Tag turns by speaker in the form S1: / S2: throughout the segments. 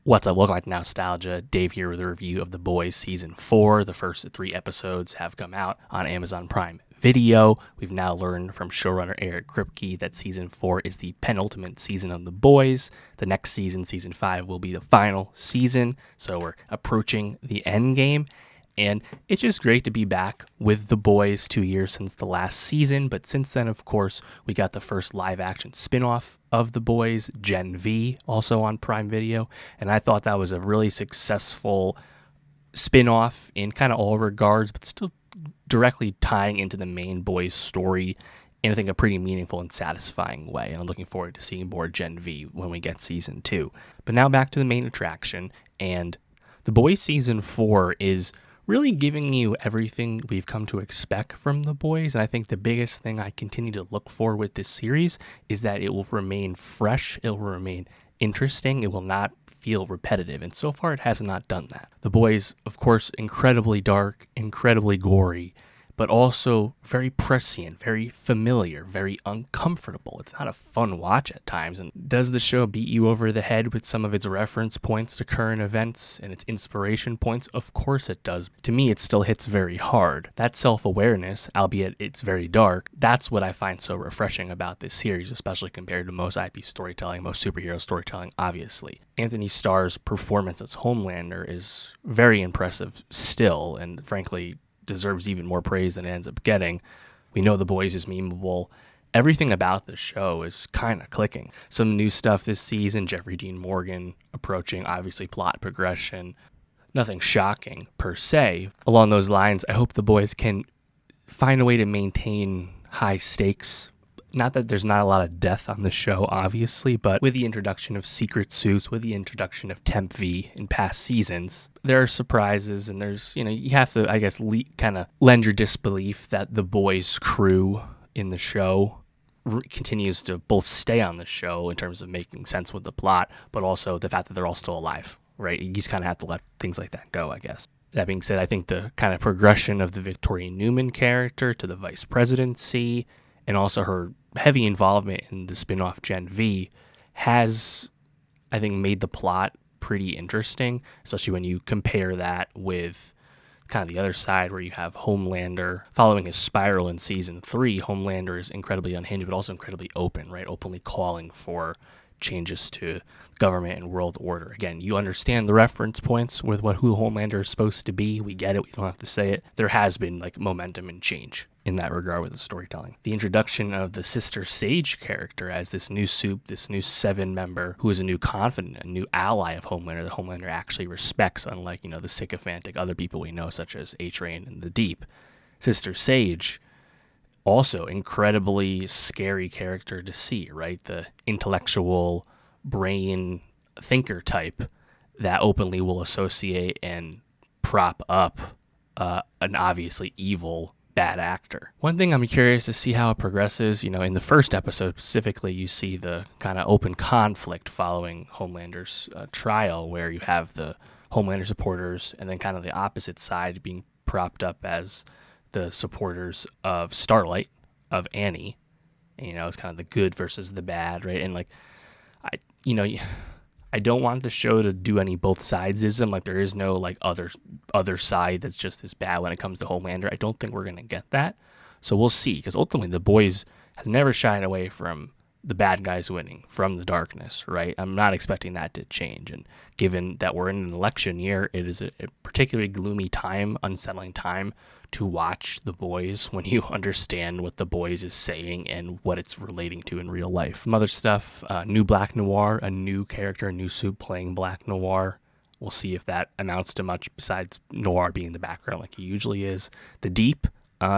S1: What's up? Welcome back to Nowstalgia. Dave here with a review of The Boys Season 4. The first 3 episodes have come out on Amazon Prime Video. We've now learned from showrunner Eric Kripke that Season 4 is the penultimate season of The Boys. The next season, Season 5, will be the final season, so we're approaching the end game. And it's just great to be back with The Boys 2 years since the last season. But since then, of course, we got the first live-action spin-off of The Boys, Gen V, also on Prime Video. And I thought that was a really successful spin-off in kind of all regards, but still directly tying into the main Boys story in, I think, a pretty meaningful and satisfying way. And I'm looking forward to seeing more Gen V when we get Season 2. But now back to the main attraction. And The Boys Season 4 is really giving you everything we've come to expect from The Boys. And I think the biggest thing I continue to look for with this series is that it will remain fresh, it will remain interesting, it will not feel repetitive. And so far, it has not done that. The Boys, of course, incredibly dark, incredibly gory, but also very prescient, very familiar, very uncomfortable. It's not a fun watch at times. And does the show beat you over the head with some of its reference points to current events and its inspiration points? Of course it does. To me, it still hits very hard. That self-awareness, albeit it's very dark, that's what I find so refreshing about this series, especially compared to most IP storytelling, most superhero storytelling, obviously. Anthony Starr's performance as Homelander is very impressive still, and frankly, deserves even more praise than it ends up getting. We know The Boys is memeable. Everything about the show is kind of clicking. Some new stuff this season, Jeffrey Dean Morgan approaching, obviously plot progression. Nothing shocking per se. Along those lines, I hope The Boys can find a way to maintain high stakes. Not that there's not a lot of death on the show, obviously, but with the introduction of secret suits, with the introduction of Temp V in past seasons, there are surprises, and there's, you have to, I guess, kind of lend your disbelief that the Boys crew in the show continues to both stay on the show in terms of making sense with the plot, but also the fact that they're all still alive, right? You just kind of have to let things like that go, I guess. That being said, I think the kind of progression of the Victoria Newman character to the vice presidency, and also her heavy involvement in the spin-off Gen V has, I think, made the plot pretty interesting, especially when you compare that with kind of the other side where you have Homelander following his spiral in Season 3. Homelander is incredibly unhinged, but also incredibly open, right? Openly calling for changes to government and world order. Again, you understand the reference points with who Homelander is supposed to be. We get it. We don't have to say it. There has been momentum and change in that regard with the storytelling. The introduction of the Sister Sage character as this new soup, this new 7 member who is a new confidant, a new ally of Homelander that Homelander actually respects, unlike, the sycophantic other people we know, such as A-Train and the Deep. Sister Sage, also incredibly scary character to see, right? The intellectual brain thinker type that openly will associate and prop up an obviously evil bad actor. One thing I'm curious to see how it progresses, in the first episode specifically, you see the kind of open conflict following Homelander's trial, where you have the Homelander supporters and then kind of the opposite side being propped up as the supporters of Starlight, of Annie. It's kind of the good versus the bad, right? And I don't want the show to do any both sidesism. Like, there is no other side that's just as bad when it comes to Homelander. I don't think we're gonna get that. So we'll see, because ultimately The Boys has never shied away from the bad guys winning, from the darkness, right? I'm not expecting that to change. And given that we're in an election year, it is a particularly gloomy time, unsettling time to watch The Boys when you understand what The Boys is saying and what it's relating to in real life. Some other stuff, new Black Noir, a new character, a new suit playing Black Noir. We'll see if that amounts to much besides Noir being in the background like he usually is. The Deep,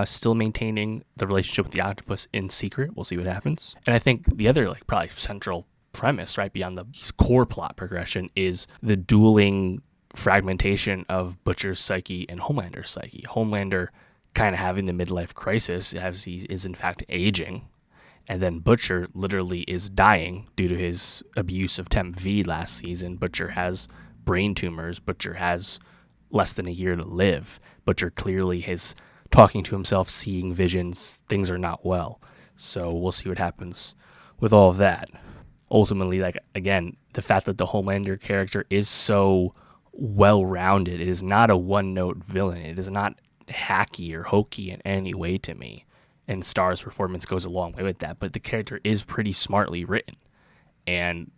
S1: still maintaining the relationship with the octopus in secret. We'll see what happens. And I think the other probably central premise, right, beyond the core plot progression, is the dueling fragmentation of Butcher's psyche and Homelander's psyche. Homelander kind of having the midlife crisis as he is in fact aging, and then Butcher literally is dying due to his abuse of Temp V last season. Butcher has brain tumors. Butcher has less than a year to live. Butcher clearly is talking to himself, seeing visions. Things are not well. So we'll see what happens with all of that. Ultimately, again, the fact that the Homelander character is so well-rounded. It is not a one-note villain. It is not hacky or hokey in any way to me. And Starr's performance goes a long way with that. But the character is pretty smartly written and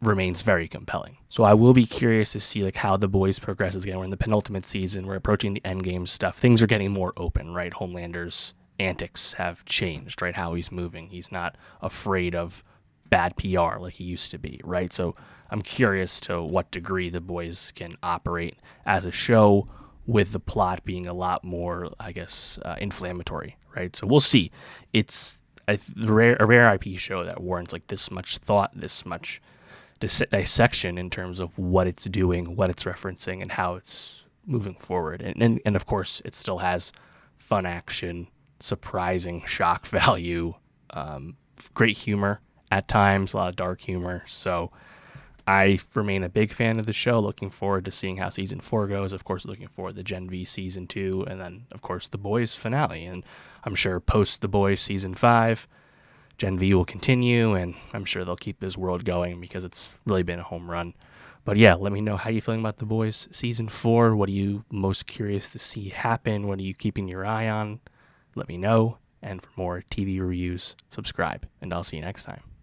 S1: remains very compelling. So I will be curious to see like how The Boys progresses. Again, we're in the penultimate season. We're approaching the end game stuff. Things are getting more open, right? Homelander's antics have changed, right? How he's moving. He's not afraid of bad PR like he used to be, right? So I'm curious to what degree The Boys can operate as a show with the plot being a lot more, I guess, inflammatory, right? So we'll see. It's a rare IP show that warrants like this much thought, this much dissection in terms of what it's doing, what it's referencing, and how it's moving forward. And of course, it still has fun action, surprising shock value, great humor at times, a lot of dark humor. So I remain a big fan of the show, looking forward to seeing how season 4 goes. Of course, looking forward to Gen V season 2, and then, of course, The Boys finale. And I'm sure post The Boys season 5, Gen V will continue, and I'm sure they'll keep this world going because it's really been a home run. But yeah, let me know how you're feeling about The Boys season 4. What are you most curious to see happen? What are you keeping your eye on? Let me know. And for more TV reviews, subscribe, and I'll see you next time.